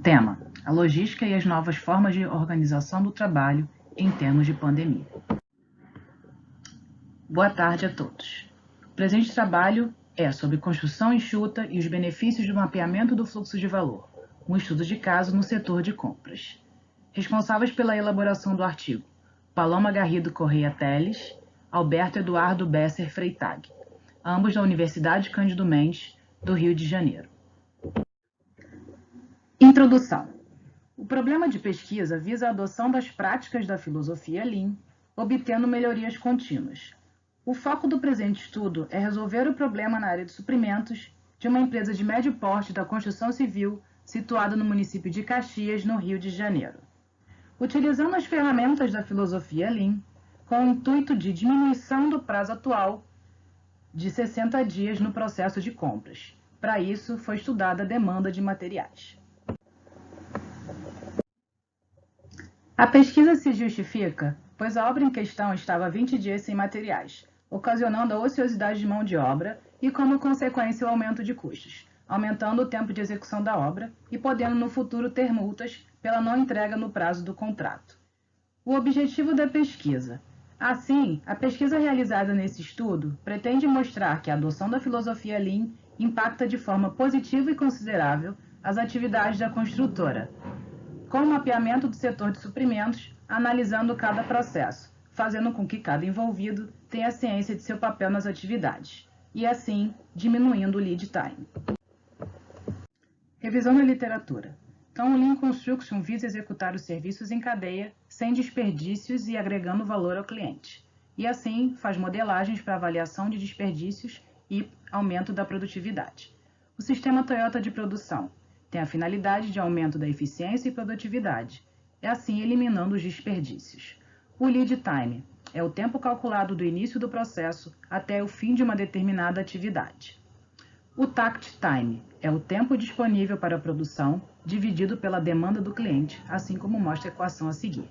Tema: a logística e as novas formas de organização do trabalho em termos de pandemia. Boa tarde a todos. O presente trabalho é sobre construção enxuta e os benefícios do mapeamento do fluxo de valor, um estudo de caso no setor de compras. Responsáveis pela elaboração do artigo: Paloma Garrido Correia Teles, Alberto Eduardo Besser Freitag, ambos da Universidade Cândido Mendes, do Rio de Janeiro. Introdução. O problema de pesquisa visa a adoção das práticas da filosofia Lean, obtendo melhorias contínuas. O foco do presente estudo é resolver o problema na área de suprimentos de uma empresa de médio porte da construção civil situada no município de Caxias, no Rio de Janeiro. Utilizando as ferramentas da filosofia Lean, com o intuito de diminuição do prazo atual de 60 dias no processo de compras. Para isso, foi estudada a demanda de materiais. A pesquisa se justifica, pois a obra em questão estava há 20 dias sem materiais, ocasionando a ociosidade de mão de obra e, como consequência, o aumento de custos, aumentando o tempo de execução da obra e podendo no futuro ter multas pela não entrega no prazo do contrato. O objetivo da pesquisa. Assim, a pesquisa realizada nesse estudo pretende mostrar que a adoção da filosofia Lean impacta de forma positiva e considerável as atividades da construtora, com o mapeamento do setor de suprimentos, analisando cada processo, fazendo com que cada envolvido tenha ciência de seu papel nas atividades, e assim diminuindo o lead time. Revisão da literatura. Então, o Lean Construction visa executar os serviços em cadeia, sem desperdícios e agregando valor ao cliente. E assim, faz modelagens para avaliação de desperdícios e aumento da produtividade. O sistema Toyota de produção tem a finalidade de aumento da eficiência e produtividade, e assim eliminando os desperdícios. O lead time é o tempo calculado do início do processo até o fim de uma determinada atividade. O takt time é o tempo disponível para a produção dividido pela demanda do cliente, assim como mostra a equação a seguir.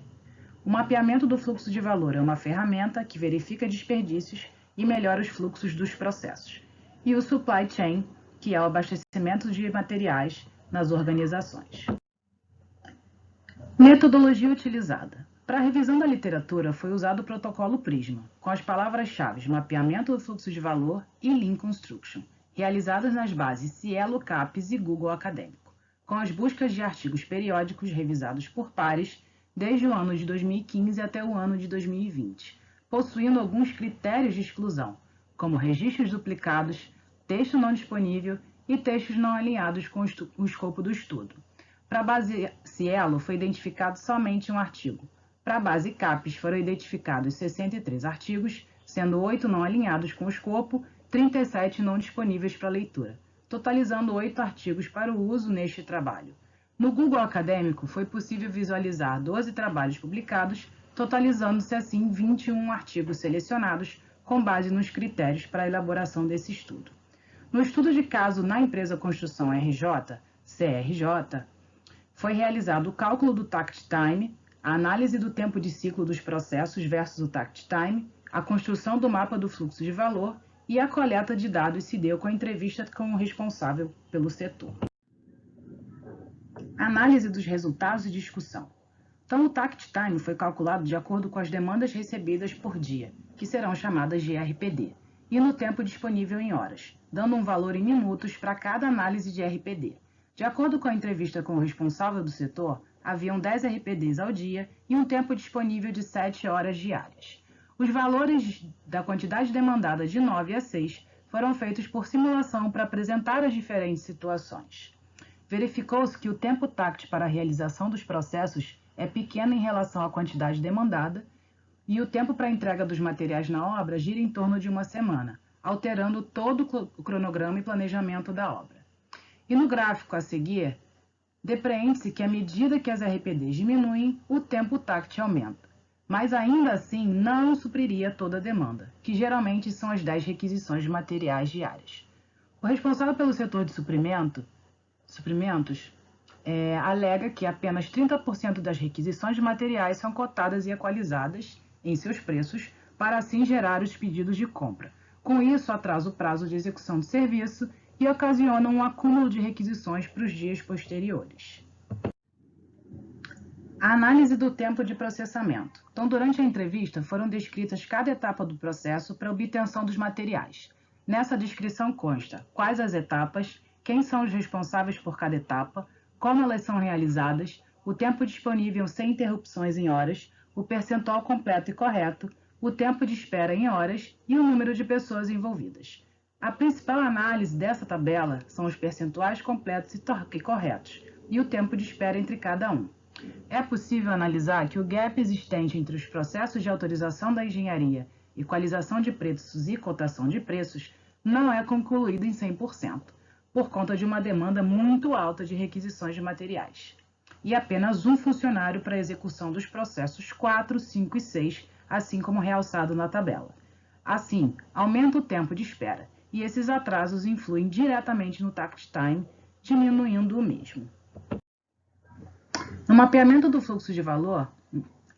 O mapeamento do fluxo de valor é uma ferramenta que verifica desperdícios e melhora os fluxos dos processos. E o supply chain, que é o abastecimento de materiais nas organizações. Metodologia utilizada. Para a revisão da literatura foi usado o protocolo Prisma, com as palavras-chave mapeamento do fluxo de valor e Lean Construction, realizadas nas bases Cielo, CAPES e Google Acadêmico, com as buscas de artigos periódicos revisados por pares desde o ano de 2015 até o ano de 2020, possuindo alguns critérios de exclusão, como registros duplicados, texto não disponível e textos não alinhados com o escopo do estudo. Para a base Cielo foi identificado somente um artigo. Para a base CAPES foram identificados 63 artigos, sendo 8 não alinhados com o escopo, 37 não disponíveis para leitura, totalizando 8 artigos para o uso neste trabalho. No Google Acadêmico foi possível visualizar 12 trabalhos publicados, totalizando-se assim 21 artigos selecionados com base nos critérios para a elaboração desse estudo. No estudo de caso na empresa Construção RJ, CRJ, foi realizado o cálculo do takt time, a análise do tempo de ciclo dos processos versus o takt time, a construção do mapa do fluxo de valor e a coleta de dados se deu com a entrevista com o responsável pelo setor. Análise dos resultados e discussão. Então, o takt time foi calculado de acordo com as demandas recebidas por dia, que serão chamadas de RPD, e no tempo disponível em horas, dando um valor em minutos para cada análise de RPD. De acordo com a entrevista com o responsável do setor, haviam 10 RPDs ao dia e um tempo disponível de 7 horas diárias. Os valores da quantidade demandada de 9 a 6 foram feitos por simulação para apresentar as diferentes situações. Verificou-se que o tempo takt para a realização dos processos é pequeno em relação à quantidade demandada e o tempo para a entrega dos materiais na obra gira em torno de uma semana, alterando todo o cronograma e planejamento da obra. E no gráfico a seguir, depreende-se que à medida que as RPDs diminuem, o tempo takt aumenta. Mas ainda assim não supriria toda a demanda, que geralmente são as 10 requisições de materiais diárias. O responsável pelo setor de suprimentos alega que apenas 30% das requisições de materiais são cotadas e equalizadas em seus preços para assim gerar os pedidos de compra. Com isso, atrasa o prazo de execução do serviço e ocasiona um acúmulo de requisições para os dias posteriores. A análise do tempo de processamento. Então, durante a entrevista, foram descritas cada etapa do processo para a obtenção dos materiais. Nessa descrição consta quais as etapas, quem são os responsáveis por cada etapa, como elas são realizadas, o tempo disponível sem interrupções em horas, o percentual completo e correto, o tempo de espera em horas e o número de pessoas envolvidas. A principal análise dessa tabela são os percentuais completos e corretos e o tempo de espera entre cada um. É possível analisar que o gap existente entre os processos de autorização da engenharia, equalização de preços e cotação de preços não é concluído em 100%, por conta de uma demanda muito alta de requisições de materiais, e apenas um funcionário para a execução dos processos 4, 5 e 6, assim como realçado na tabela. Assim, aumenta o tempo de espera, e esses atrasos influem diretamente no takt time, diminuindo o mesmo. No mapeamento do fluxo de valor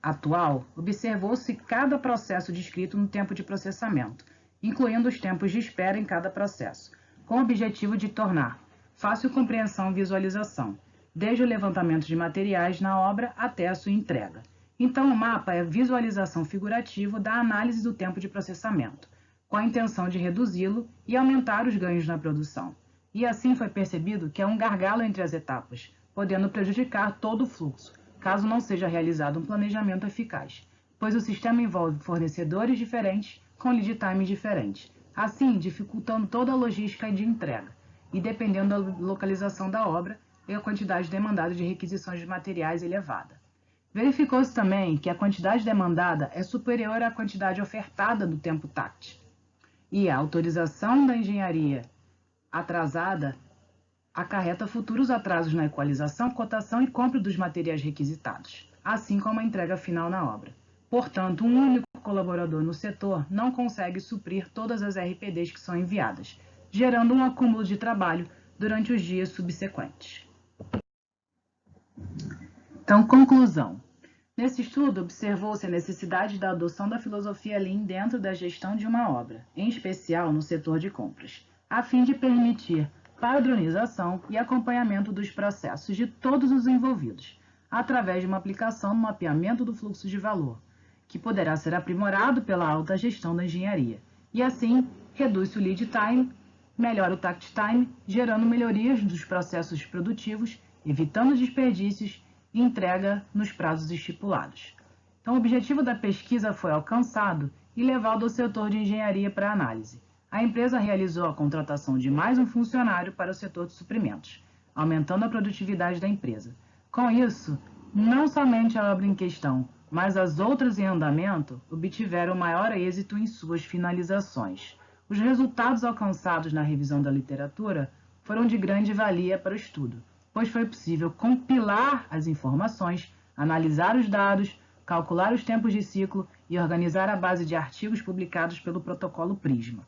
atual, observou-se cada processo descrito no tempo de processamento, incluindo os tempos de espera em cada processo, com o objetivo de tornar fácil compreensão e visualização, desde o levantamento de materiais na obra até a sua entrega. Então, o mapa é a visualização figurativa da análise do tempo de processamento, com a intenção de reduzi-lo e aumentar os ganhos na produção. E assim foi percebido que é um gargalo entre as etapas, podendo prejudicar todo o fluxo, caso não seja realizado um planejamento eficaz, pois o sistema envolve fornecedores diferentes com lead times diferentes, assim dificultando toda a logística de entrega, e dependendo da localização da obra e a quantidade demandada de requisições de materiais elevada. Verificou-se também que a quantidade demandada é superior à quantidade ofertada do tempo TACT, e a autorização da engenharia atrasada acarreta futuros atrasos na equalização, cotação e compra dos materiais requisitados, assim como a entrega final na obra. Portanto, um único colaborador no setor não consegue suprir todas as RPDs que são enviadas, gerando um acúmulo de trabalho durante os dias subsequentes. Então, conclusão. Nesse estudo, observou-se a necessidade da adoção da filosofia Lean dentro da gestão de uma obra, em especial no setor de compras, a fim de permitir padronização e acompanhamento dos processos de todos os envolvidos, através de uma aplicação no mapeamento do fluxo de valor, que poderá ser aprimorado pela alta gestão da engenharia, e assim reduz o lead time, melhora o takt time, gerando melhorias dos processos produtivos, evitando desperdícios e entrega nos prazos estipulados. Então, o objetivo da pesquisa foi alcançado e levado ao setor de engenharia para análise. A empresa realizou a contratação de mais um funcionário para o setor de suprimentos, aumentando a produtividade da empresa. Com isso, não somente a obra em questão, mas as outras em andamento obtiveram maior êxito em suas finalizações. Os resultados alcançados na revisão da literatura foram de grande valia para o estudo, pois foi possível compilar as informações, analisar os dados, calcular os tempos de ciclo e organizar a base de artigos publicados pelo protocolo Prisma,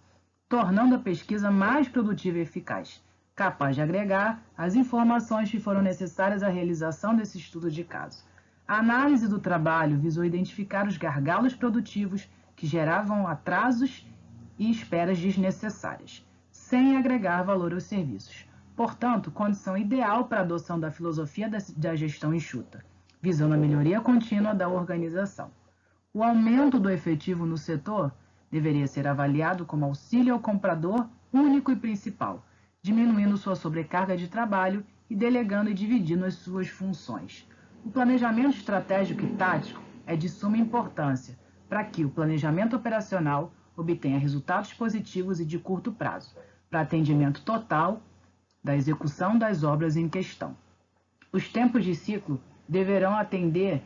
tornando a pesquisa mais produtiva e eficaz, capaz de agregar as informações que foram necessárias à realização desse estudo de caso. A análise do trabalho visou identificar os gargalos produtivos que geravam atrasos e esperas desnecessárias, sem agregar valor aos serviços. Portanto, condição ideal para a adoção da filosofia da gestão enxuta, visando a melhoria contínua da organização. O aumento do efetivo no setor deveria ser avaliado como auxílio ao comprador único e principal, diminuindo sua sobrecarga de trabalho e delegando e dividindo as suas funções. O planejamento estratégico e tático é de suma importância para que o planejamento operacional obtenha resultados positivos e de curto prazo, para atendimento total da execução das obras em questão. Os tempos de ciclo deverão atender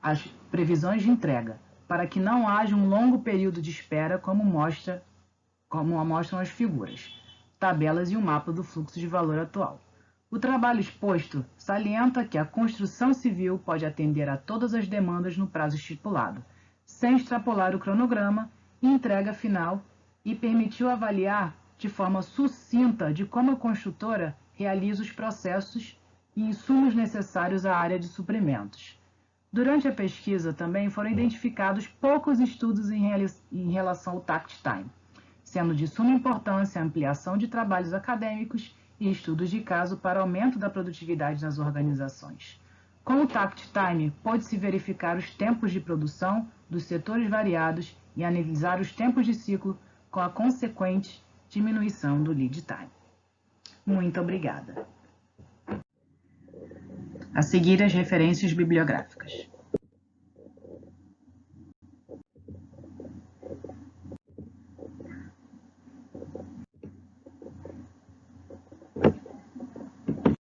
às previsões de entrega, para que não haja um longo período de espera como mostram as figuras, tabelas e o mapa do fluxo de valor atual. O trabalho exposto salienta que a construção civil pode atender a todas as demandas no prazo estipulado, sem extrapolar o cronograma e entrega final, e permitiu avaliar de forma sucinta de como a construtora realiza os processos e insumos necessários à área de suprimentos. Durante a pesquisa também foram identificados poucos estudos em relação ao takt time, sendo de suma importância a ampliação de trabalhos acadêmicos e estudos de caso para aumento da produtividade nas organizações. Com o Tact Time, pode-se verificar os tempos de produção dos setores variados e analisar os tempos de ciclo com a consequente diminuição do lead time. Muito obrigada. A seguir, as referências bibliográficas.